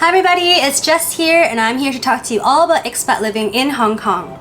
Hi everybody, it's Jess here and I'm here to talk to you all about expat living in Hong Kong.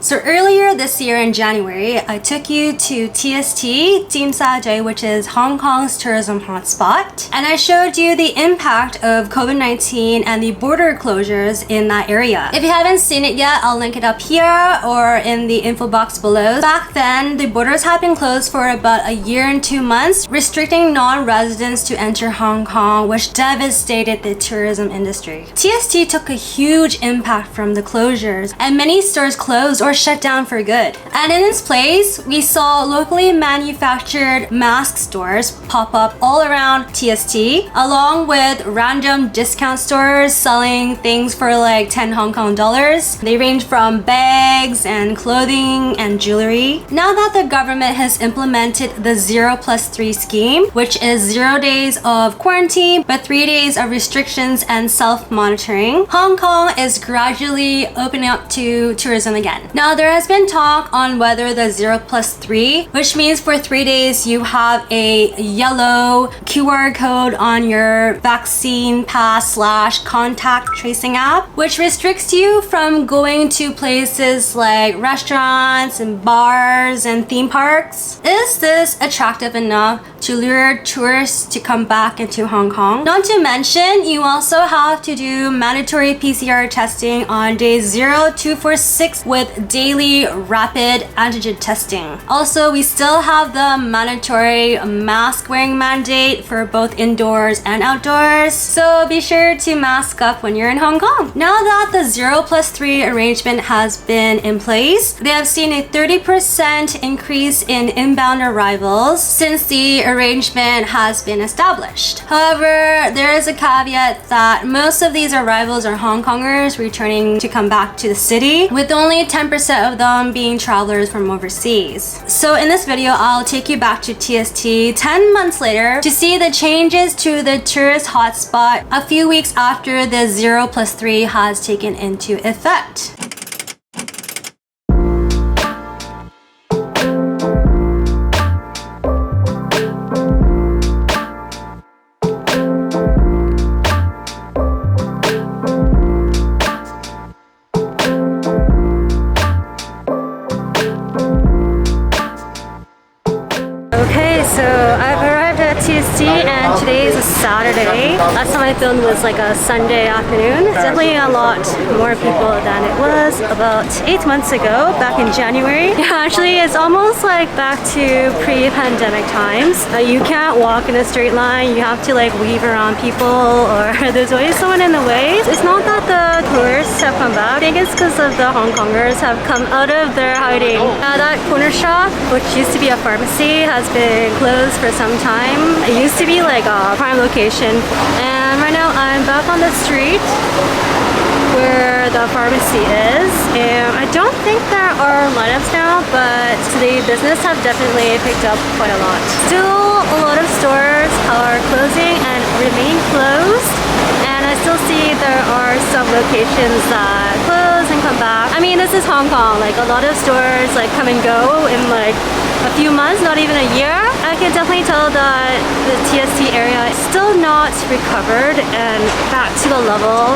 So earlier this year in January, I took you to TST, Tsim Sha Tsui, which is Hong Kong's tourism hotspot. And I showed you the impact of COVID-19 and the border closures in that area. If you haven't seen it yet, I'll link it up here or in the info box below. Back then, the borders had been closed for about a year and 2 months, restricting non-residents to enter Hong Kong, which devastated the tourism industry. TST took a huge impact from the closures, and many stores closed or shut down for good. And in its place, we saw locally manufactured mask stores pop up all around TST, along with random discount stores selling things for like 10 Hong Kong dollars. They range from bags and clothing and jewelry. Now that the government has implemented the 0+3 scheme, which is 0 days of quarantine but 3 days of restrictions and self-monitoring, Hong Kong is gradually opening up to tourism again. Now, there has been talk on whether the 0+3, which means for 3 days you have a yellow QR code on your vaccine pass / contact tracing app, which restricts you from going to places like restaurants and bars and theme parks. Is this attractive enough to lure tourists to come back into Hong Kong? Not to mention, you also have to do mandatory PCR testing on days 0, 2, 4, 6 with daily rapid antigen testing. Also, we still have the mandatory mask wearing mandate for both indoors and outdoors, so be sure to mask up when you're in Hong Kong. Now that the 0+3 arrangement has been in place, they have seen a 30% increase in inbound arrivals since the arrangement has been established. However, there is a caveat that most of these arrivals are Hong Kongers returning to come back to the city, with only 10% of them being travelers from overseas. So in this video, I'll take you back to TST 10 months later to see the changes to the tourist hotspot a few weeks after the 0+3 has taken into effect. So I've arrived at TST and today is a Saturday. Last time I filmed was like a Sunday afternoon. It's definitely a lot more people than it was about 8 months ago, back in January. Yeah, actually it's almost like back to pre-pandemic times. You can't walk in a straight line. You have to like weave around people, or there's always someone in the way. It's not that the tourists have come back. I think it's because of the Hong Kongers have come out of their hiding. That corner shop, which used to be a pharmacy, has been closed for some time. It used to be like a prime location, and right now I'm back on the street where the pharmacy is, and I don't think there are lineups now, but the business have definitely picked up quite a lot. Still a lot of stores are closing and remain closed, and I still see there are some locations that close and come back. I mean, this is Hong Kong, like a lot of stores like come and go in like a few months, not even a year. I can definitely tell that the TST area is still not recovered and back to the level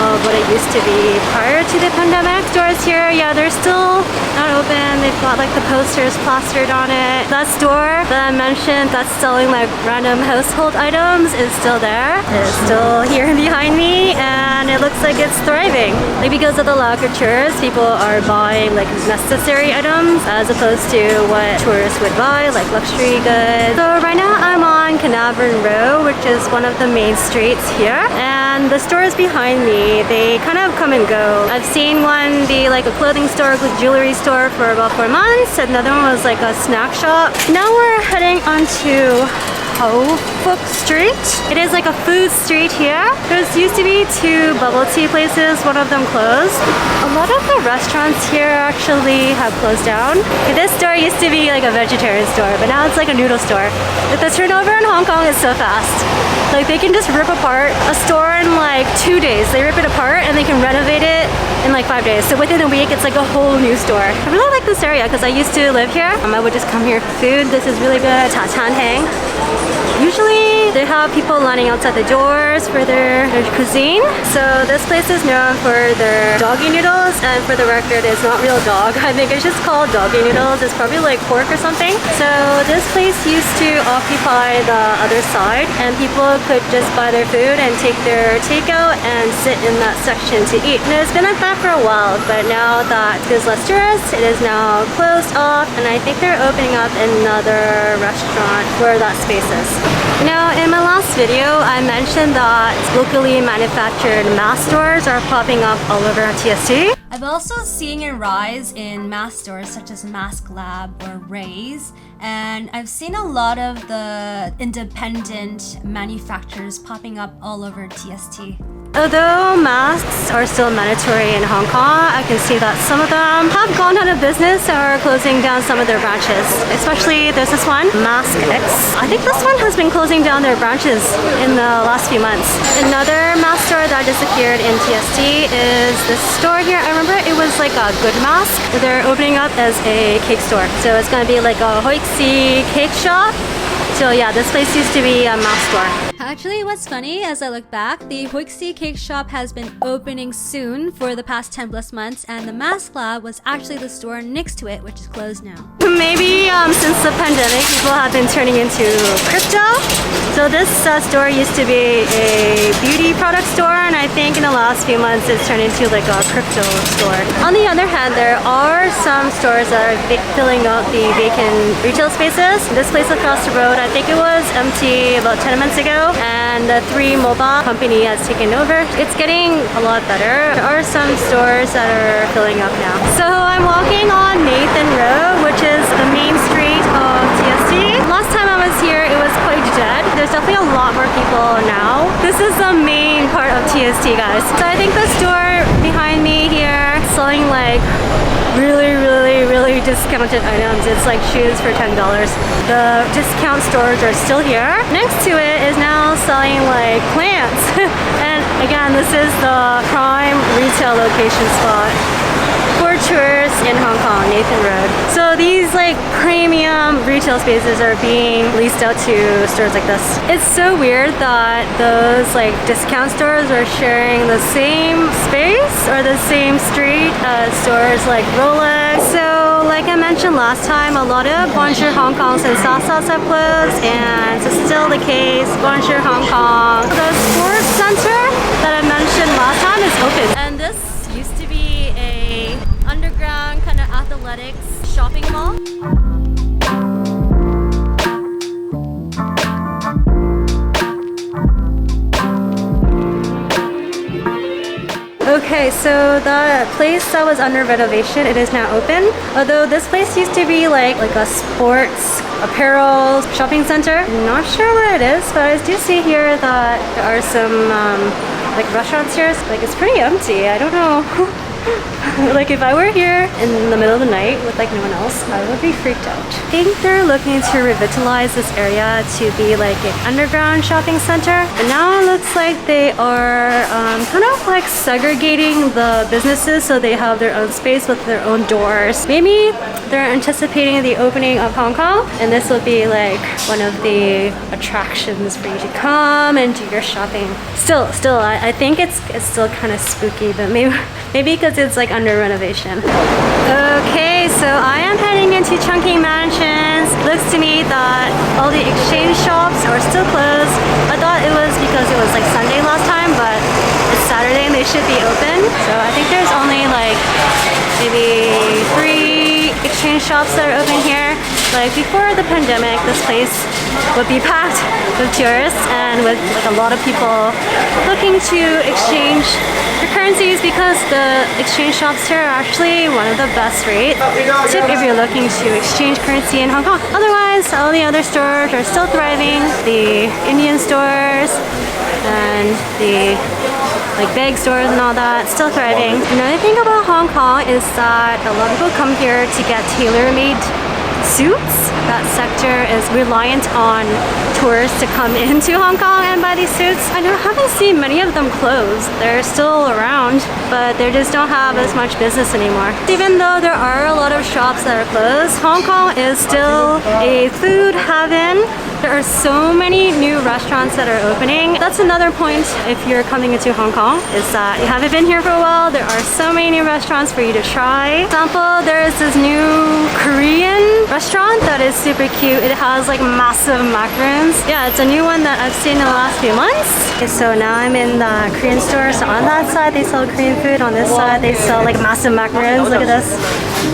of what it used to be prior to the pandemic. Stores here, yeah, they're still not open. They've got like the posters plastered on it. That store that I mentioned that's selling like random household items is still there. It's still here behind me, and it looks like it's thriving. Like because of the lack of tourists, people are buying like necessary items as opposed to what tourists would buy, like luxury goods. So right now I'm on Carnarvon Road, which is one of the main streets here, and the stores behind me, they kind of come and go. I've seen one be like a clothing store, with jewelry store for about 4 months. Another one was like a snack shop. Now we're heading onto Hau Fook Street. It is like a food street here. There used to be 2 bubble tea places, one of them closed. A lot of the restaurants here actually have closed down. This store used to be like a vegetarian store, but now it's like a noodle store. The turnover in Hong Kong is so fast. Like they can just rip apart a store in like 2 days. They rip it apart and they can renovate it in like 5 days. So within a week, it's like a whole new store. I really like this area because I used to live here. I would just come here for food. This is really good. Ta Chan Hang. Usually they have people lining outside the doors for their cuisine. So this place is known for their doggy noodles, and for the record, it's not real dog. I think it's just called doggy noodles. It's probably like pork or something. So this place used to occupy the other side, and people could just buy their food and take their takeout and sit in that section to eat. And it's been like that for a while, but now that there's less tourists, it is now closed off, and I think they're opening up another restaurant where that space is. Now, in my last video, I mentioned that locally manufactured mask stores are popping up all over TST. I've also seen a rise in mask stores such as Mask Lab or Rays, and I've seen a lot of the independent manufacturers popping up all over TST. Although masks are still mandatory in Hong Kong, I can see that some of them have gone out of business or are closing down some of their branches. Especially there's this one, Mask X. I think this one has been closing down their branches in the last few months. Another mask store that disappeared in TST is this store here. I remember it was like a Good Mask. They're opening up as a cake store. So it's going to be like a Hoixi cake shop. So yeah, this place used to be a mask store. Actually, what's funny, as I look back, the Hoixi cake shop has been opening soon for the past 10 plus months, and the Mask Lab was actually the store next to it, which is closed now. Maybe since the pandemic, people have been turning into crypto. So this store used to be a beauty product store, and I think in the last few months it's turned into like a crypto store. On the other hand, there are some stores that are filling out the vacant retail spaces. This place across the road, I think it was empty about 10 months ago, and the 3 Mobile company has taken over. It's getting a lot better. There are some stores that are filling up now. So I'm walking on Nathan Road, which is the main street of TST. Last time I was here, it was quite dead. There's definitely a lot more people now. This is the main part of TST, guys. So I think the store behind me here is selling like really discounted items. It's like shoes for $10. The discount stores are still here. Next to it is now selling like plants. And again, this is the prime retail location spot for tourists in Hong Kong, Nathan Road. So these like premium retail spaces are being leased out to stores like this. It's so weird that those like discount stores are sharing the same space or the same street as stores like Rolex. So like I mentioned last time, a lot of Bonjour Hong Kongs and Souths have closed, and it's still the case. Bonjour Hong Kong. The sports center that I mentioned last time is open, and this used to be a underground kind of athletics shopping mall. Okay, so the place that was under renovation, it is now open. Although this place used to be like a sports apparel shopping center. I'm not sure what it is, but I do see here that there are some like restaurants here. Like it's pretty empty. I don't know. Like if I were here in the middle of the night with like no one else, I would be freaked out. I think they're looking to revitalize this area to be like an underground shopping center. But now it looks like they are kind of like segregating the businesses so they have their own space with their own doors. Maybe they're anticipating the opening of Hong Kong, and this will be like one of the attractions for you to come and do your shopping. Still, I think it's still kind of spooky, but maybe because it's like under renovation. Okay, so I am heading into Chungking Mansions. Looks to me that all the exchange shops are still closed. I thought it was because it was like Sunday last time, but it's Saturday and they should be open. So I think there's only like maybe 3 exchange shops that are open here. Like before the pandemic, this place would be packed with tourists and with like a lot of people looking to exchange their currencies because the exchange shops here are actually one of the best rate tip if you're looking to exchange currency in Hong Kong. Otherwise, all the other stores are still thriving. The Indian stores and the like bag stores and all that, still thriving. Another thing about Hong Kong is that a lot of people come here to get tailor-made suits. That sector is reliant on tourists to come into Hong Kong and buy these suits. I haven't seen many of them closed. They're still around, but they just don't have as much business anymore. Even though there are a lot of shops that are closed, Hong Kong is still a food haven. There are so many new restaurants that are opening. That's another point if you're coming into Hong Kong, is that you haven't been here for a while. There are so many new restaurants for you to try. For example, there is this new Korean restaurant that is super cute. It has like massive macaroons. Yeah, it's a new one that I've seen in the last few months. Okay, so now I'm in the Korean store. So on that side, they sell Korean food. On this side, they sell like massive macaroons. Look at this.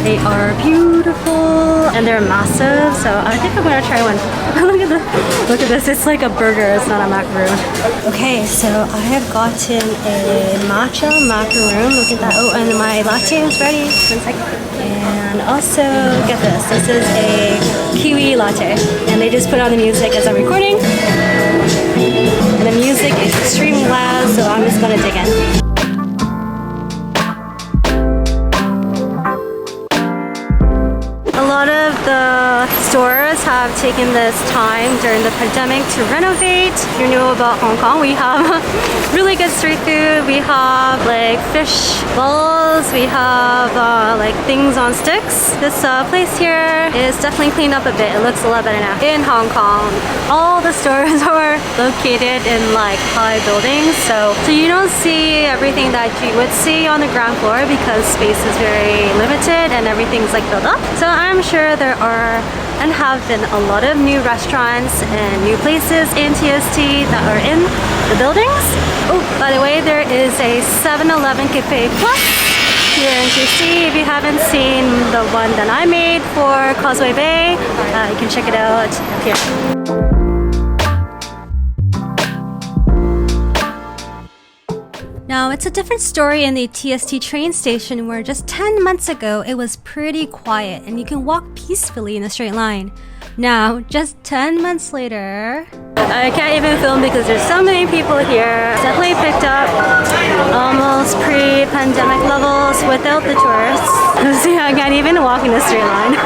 They are beautiful and they're massive. So I think I'm gonna try one. Look at this, it's like a burger, it's not a macaroon. Okay, so I have gotten a matcha macaroon. Look at that. Oh, and my latte is ready. 1 second. And also, get this. This is a kiwi latte. And they just put on the music as I'm recording. And the music is extremely loud, so I'm just gonna dig in. A lot of the stores have taken this time during the pandemic to renovate. If you know about Hong Kong, we have really good street food. We have like fish balls. We have like things on sticks. This place here is definitely cleaned up a bit. It looks a lot better now. In Hong Kong, all the stores are located in like high buildings. So you don't see everything that you would see on the ground floor because space is very limited and everything's like built up. So I'm sure there are and have been a lot of new restaurants and new places in TST that are in the buildings. Oh, by the way, there is a 7-Eleven Cafe Plus here in TST. If you haven't seen the one that I made for Causeway Bay, you can check it out here. Now, it's a different story in the TST train station where just 10 months ago it was pretty quiet and you can walk peacefully in a straight line. Now, just 10 months later, I can't even film because there's so many people here. It's definitely picked up almost pre-pandemic levels without the tourists. See, I can't even walk in a straight line.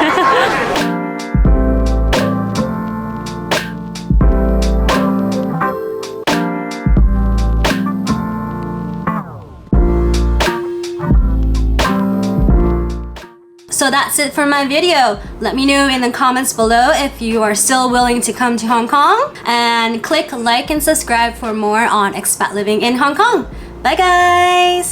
So that's it for my video. Let me know in the comments below if you are still willing to come to Hong Kong, and click like and subscribe for more on expat living in Hong Kong. Bye guys!